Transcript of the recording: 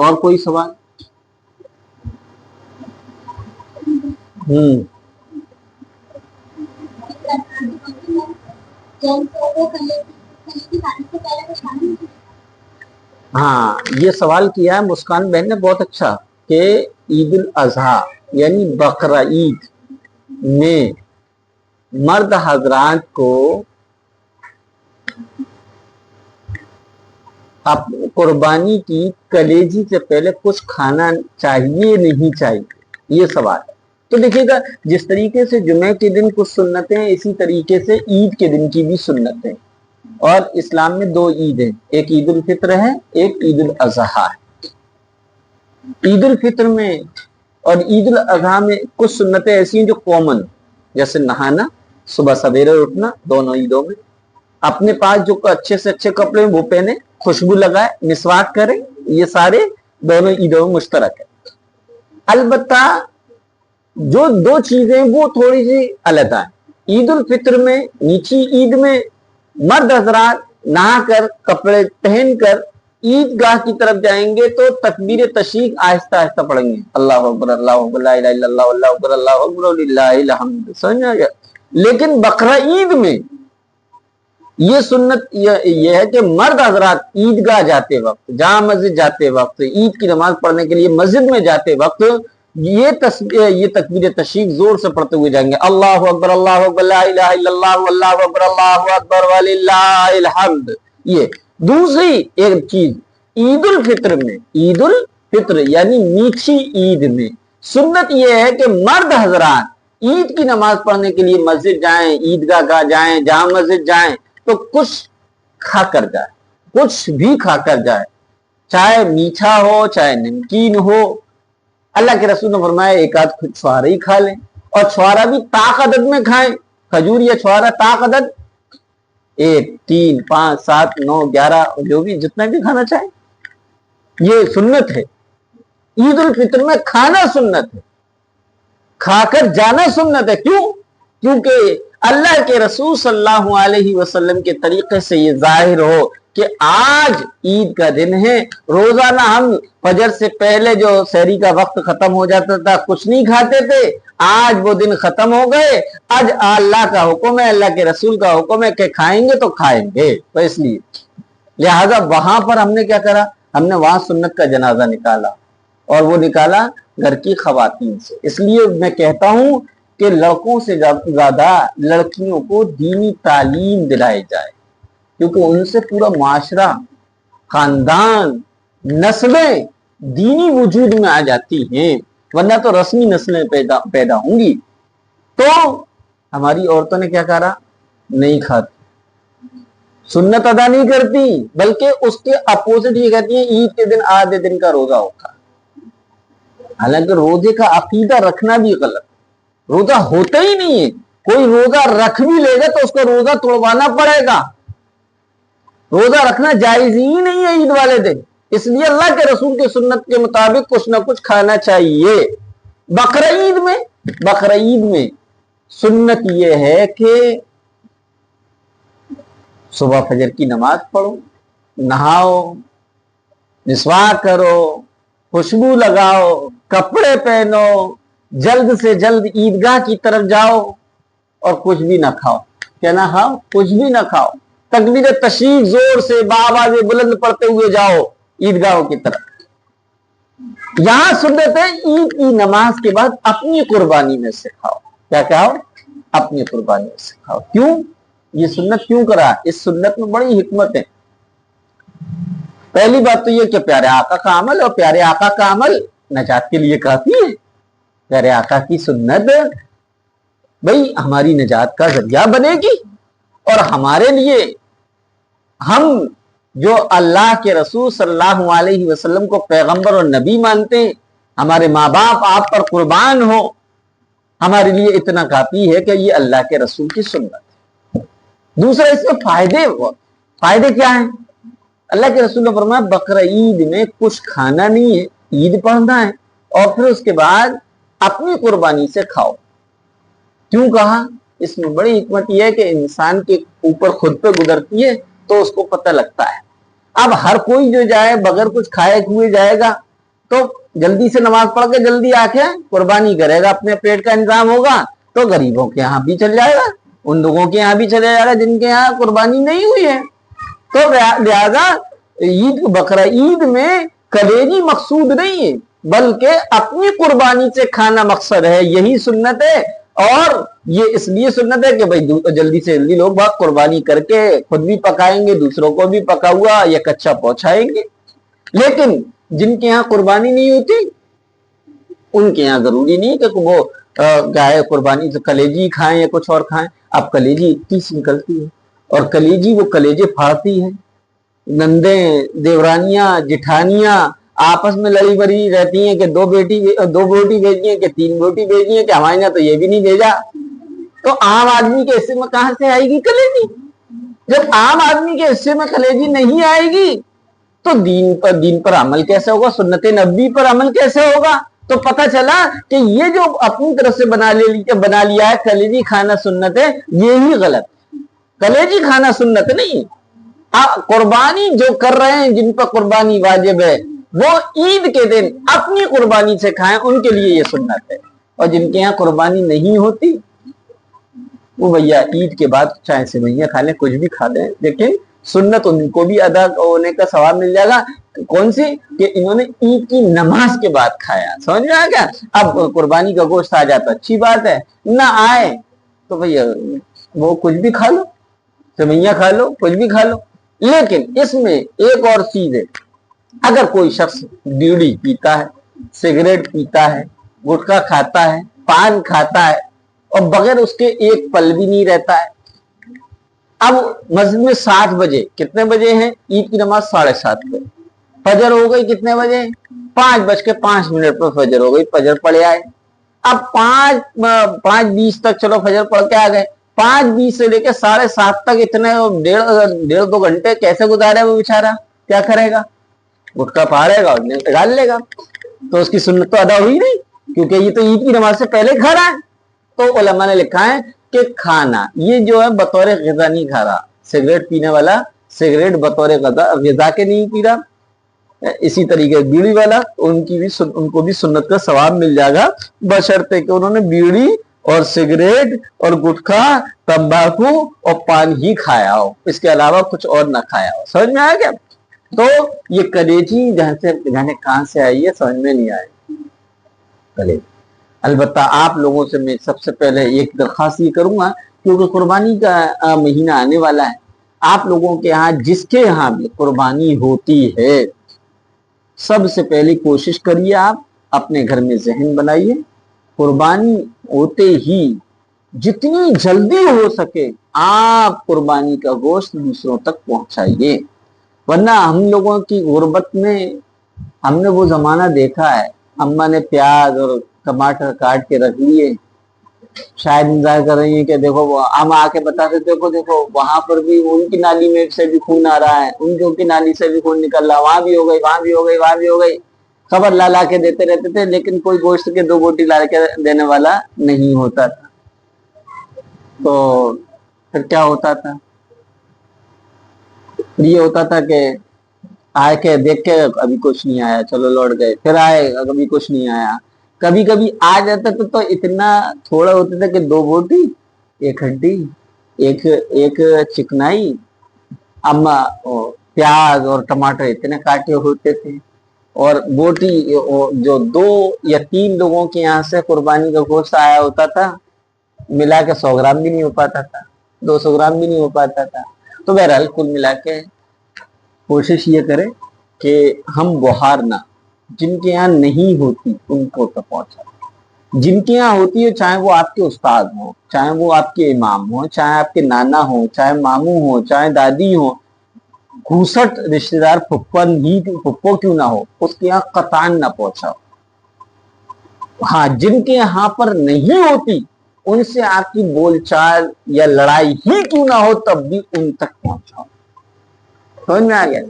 اور کوئی سوال؟ ہاں یہ سوال کیا ہے مسکان بہن نے بہت اچھا کہ عید الاضحیٰ یعنی بقرہ عید میں مرد حضرات کو قربانی کی کلیجی سے پہلے کچھ کھانا چاہیے نہیں چاہیے، یہ سوال ہے۔ تو دیکھیے گا جس طریقے سے جمعہ کے دن کچھ سنتیں اسی طریقے سے عید کے دن کی بھی سنتیں، اور اسلام میں دو عید ہیں، ایک عید الفطر ہے ایک عید الاضحیٰ ہے۔ عید الفطر میں اور عید الاضحیٰ میں کچھ سنتیں ایسی ہیں جو کامن، جیسے نہانا، صبح سویرے اٹھنا، دونوں عیدوں میں اپنے پاس جو اچھے سے اچھے کپڑے وہ پہنے، خوشبو لگائے، مسواک کرے، یہ سارے دونوں عیدوں میں مشترک ہے۔ البتہ جو دو چیزیں وہ تھوڑی سی علیحدہ ہیں۔ عید الفطر میں نیچی عید میں مرد حضرات نہا کر کپڑے پہن کر عید گاہ کی طرف جائیں گے تو تکبیر تشریق آہستہ آہستہ پڑھیں گے، اللہ اکبر اللہ اکبر لا الہ الا اللہ اللہ اکبر اللہ اکبر وللہ الحمد، سمجھ آ گیا۔ لیکن بقرہ عید میں یہ سنت یہ ہے کہ مرد حضرات عیدگاہ جاتے وقت، جامع مسجد جاتے وقت، عید کی نماز پڑھنے کے لیے مسجد میں جاتے وقت یہ تکبیر تشریق زور سے پڑھتے ہوئے جائیں گے، اللہ اکبر لا الہ الا اللہ اللہ اکبر اللہ اکبر وللہ الحمد۔ یہ دوسری ایک چیز عید الفطر میں، عید الفطر یعنی میٹھی عید میں سنت یہ ہے کہ مرد حضرات عید کی نماز پڑھنے کے لیے مسجد جائیں، عیدگاہ گاہ جائیں، جامع مسجد جائیں تو کچھ کھا کر جائے، کچھ بھی کھا کر جائے، چاہے میٹھا ہو چاہے نمکین ہو۔ اللہ کے رسول نے فرمایا ایک آدھ چھوارا ہی کھا لیں، اور چھوارا بھی طاق عدد میں کھائیں، کھجور یا چھوارا طاق عدد 1 3 5 7 9 11 جو بھی جتنا بھی کھانا چاہیں، یہ سنت ہے۔ عید الفطر میں کھانا سنت ہے، کھا کر جانا سنت ہے۔ کیوں؟ کیونکہ اللہ کے رسول صلی اللہ علیہ وسلم کے طریقے سے یہ ظاہر ہو کہ آج عید کا دن ہے، روزانہ ہم فجر سے پہلے جو سحری کا وقت ختم ہو جاتا تھا کچھ نہیں کھاتے تھے، آج وہ دن ختم ہو گئے، آج اللہ کا حکم ہے، اللہ کے رسول کا حکم ہے کہ کھائیں گے تو کھائیں گے۔ تو اس لیے لہذا وہاں پر ہم نے کیا کرا، ہم نے وہاں سنت کا جنازہ نکالا، اور وہ نکالا گھر کی خواتین سے۔ اس لیے میں کہتا ہوں کہ لڑکوں سے زیادہ لڑکیوں کو دینی تعلیم دلائی جائے، کیونکہ ان سے پورا معاشرہ، خاندان، نسلیں دینی وجود میں آ جاتی ہیں، ورنہ تو رسمی نسلیں پیدا ہوں گی۔ تو ہماری عورتوں نے کیا کرا، نہیں کھاتی، سنت ادا نہیں کرتی، بلکہ اس کے اپوزٹ یہ کہتی ہیں عید کے دن آدھے دن کا روزہ ہوتا ہے۔ حالانکہ روزے کا عقیدہ رکھنا بھی غلط، روزہ ہوتا ہی نہیں ہے، کوئی روزہ رکھ بھی لے گا تو اس کو روزہ توڑوانا پڑے گا، روزہ رکھنا جائز ہی نہیں ہے عید والے دن۔ اس لیے اللہ کے رسول کی سنت کے مطابق کچھ نہ کچھ کھانا چاہیے۔ بقرہ عید میں سنت یہ ہے کہ صبح فجر کی نماز پڑھو، نہاؤ، مسواک کرو، خوشبو لگاؤ، کپڑے پہنو، جلد سے جلد عیدگاہ کی طرف جاؤ، اور کچھ بھی نہ کھاؤ۔ کیا نہ کھاؤ؟ کچھ بھی نہ کھاؤ، تکبیر تشریق زور سے بآواز بلند پڑھتے ہوئے جاؤ عیدگاہوں کی طرف۔ یہاں سنت ہے عید کی نماز کے بعد اپنی قربانی میں سے کھاؤ۔ کیا کہو؟ اپنی قربانی میں سے کھاؤ۔ کیوں یہ سنت کیوں کرا؟ اس سنت میں بڑی حکمت ہے۔ پہلی بات تو یہ کہ پیارے آقا کا عمل، اور پیارے آقا کا عمل نجات کے لیے کافی ہے۔ پیارے آقا کی سنت بھئی ہماری نجات کا ذریعہ بنے گی، اور ہمارے لیے ہم جو اللہ کے رسول صلی اللہ علیہ وسلم کو پیغمبر اور نبی مانتے ہیں، ہمارے ماں باپ آپ پر قربان ہو، ہمارے لیے اتنا کافی ہے کہ یہ اللہ کے رسول کی سنت ہے۔ دوسرا اس کے فائدے کیا ہیں؟ اللہ کے رسول نے فرمایا بقرہ عید میں کچھ کھانا نہیں ہے، عید پڑھنا ہے، اور پھر اس کے بعد اپنی قربانی سے کھاؤ۔ کیوں کہا؟ اس میں بڑی حکمت یہ ہے کہ انسان کے اوپر خود پہ گزرتی ہے تو اس کو پتہ لگتا ہے۔ اب ہر کوئی جو جائے بغیر کچھ کھائے ہوئے جائے گا तो जल्दी से नमाज पढ़ के जल्दी आके कुर्बानी करेगा, अपने पेट का इंतजाम होगा तो गरीबों के यहाँ भी चल जाएगा, उन लोगों के यहाँ भी चले जाएगा जिनके यहाँ कुर्बानी नहीं हुई है। तो लिहाजा ईद बकरा ईद में कलेजी मकसूद नहीं है, बल्कि अपनी कुर्बानी से खाना मकसद है, यही सुन्नत है। और ये इसलिए सुन्नत है कि भाई जल्दी से जल्दी लोग बात कुर्बानी करके खुद भी पकाएंगे, दूसरों को भी पका हुआ या कच्चा पहुंचाएंगे। लेकिन जिनके यहाँ कुर्बानी नहीं होती उनके यहाँ जरूरी नहीं कि वो गाय कुर्बानी से कलेजी खाएं या कुछ और खाएं। अब कलेजी इतनी सी निकलती है और कलेजी वो कलेजे फाड़ती है, नंदे देवरानियां जिठानियां आपस में लड़ी बड़ी रहती हैं कि दो बोटी भेजी है कि 3 बोटी भेजी है कि हमारे यहाँ तो ये भी नहीं भेजा। तो आम आदमी के हिस्से में कहां से आएगी कलेजी? जब आम आदमी के हिस्से में कलेजी नहीं आएगी तो दीन पर अमल कैसे होगा, सुन्नत नबी पर अमल कैसे होगा? तो पता चला कि ये जो अपनी तरफ से बना लिया है कलेजी खाना सुन्नत है, ये ही गलत। कलेजी खाना सुन्नत नहीं, कुर्बानी जो कर रहे हैं जिन पर कुर्बानी वाजिब है वो ईद के दिन अपनी कुर्बानी से खाएं, उनके लिए ये सुन्नत है। और जिनके यहाँ कुर्बानी नहीं होती वो भैया ईद के बाद चाहे सेवैयां खा लें, कुछ भी खा लें, लेकिन सुन्नत उनको भी अदा होने का सवाब मिल जाएगा। कौन सी? कि इन्होंने ईद की नमाज के बाद खाया। समझ में आ गया? अब कुर्बानी का गोश्त आ जाता अच्छी बात है, ना आए तो भैया वो कुछ भी खा लो, सेवैयां खा लो, कुछ भी खा लो। लेकिन इसमें एक और चीज है, अगर कोई शख्स बीड़ी पीता है, सिगरेट पीता है, गुटखा खाता है, पान खाता है और बगैर उसके एक पल भी नहीं रहता है। अब मस्जिद में 7 बजे, कितने बजे हैं? ईद की नमाज 7:30 पे, फजर हो गई कितने बजे? 5:05 पर फजर हो गई, फजर पड़े आए। अब 5:20 तक चलो फजर पढ़ के आ गए, 5:20 से लेकर 7:30 तक इतने 1.5-2 घंटे कैसे गुजारे वो बेचारा? क्या करेगा? गुटखा फाड़ेगा और डाल लेगा, तो उसकी सुन्नत तो अदा हुई नहीं, क्योंकि ये तो ईद की नमाज से पहले खा रहा है। तो उलमा ने लिखा है कि खाना ये जो है बतौर ग़िज़ा नहीं खा रहा। सिगरेट पीने वाला सिगरेट बतौर ग़िज़ा के नहीं पी रहा, इसी तरीके बीड़ी वाला उनको भी सुन्नत का सवाब मिल जाएगा, बशर्ते कि उन्होंने बीड़ी और सिगरेट और गुटखा, तंबाकू और पान ही खाया हो, इसके अलावा कुछ और ना खाया हो। समझ में आया क्या? तो ये कलेजी जाने कहां से आई है समझ में नहीं आए कलेजी। अलबत्ता आप लोगों से मैं सबसे पहले एक दरख्वास्त ये करूंगा, क्योंकि कुर्बानी का महीना आने वाला है, आप लोगों के यहाँ जिसके यहाँ भी कुर्बानी होती है, सबसे पहले कोशिश करिए आप अपने घर में ज़हन बनाइए, कुर्बानी होते ही जितनी जल्दी हो सके आप कुर्बानी का गोश्त दूसरों तक पहुंचाइए। वरना हम लोगों की गुर्बत में हमने वो जमाना देखा है, अम्मा ने प्याज और टमाटर काट के रख लिए, शायद इंतजार कर रही है कि देखो हम आके बताते देखो वहां पर भी उनकी नाली में से भी खून आ रहा है, उनकी नाली से भी खून निकल रहा, वहां भी हो गई, वहां भी हो गई, वहां भी हो गई, खबर ला के देते रहते थे, लेकिन कोई गोश्त के 2 बोटी ला के देने वाला नहीं होता था। तो फिर क्या होता था? ये होता था कि आए के देख के अभी कुछ नहीं आया, चलो लौट गए, फिर आए कभी कुछ नहीं आया, कभी कभी आ जाता था तो इतना थोड़ा होता था कि 2 बोटी, 1 हड्डी, एक चिकनाई, अम्मा प्याज और टमाटर इतने काटे होते थे। और बोटी जो 2 या 3 लोगों के यहाँ से कुर्बानी का गोश्त आया होता था, मिला के 100 ग्राम भी नहीं हो पाता था, 200 ग्राम भी नहीं हो पाता था। तो बहरहाल कुल मिला के कोशिश ये करें कि हम बुहार ना जिनके यहाँ नहीं होती उनको तक पहुंचा, जिनके यहाँ होती है, चाहे वो आपके उस्ताद हो, चाहे वो आपके इमाम हो, चाहे आपके नाना हो, चाहे मामू हो, चाहे दादी हो, घूसट रिश्तेदार फुप्पो क्यों ना हो, उसके यहाँ कतान ना पहुंचाओ। हाँ, जिनके यहाँ पर नहीं होती उनसे आपकी बोलचाल या लड़ाई ही क्यों ना हो, तब भी उन तक पहुंचाओ। समझ में आ गया?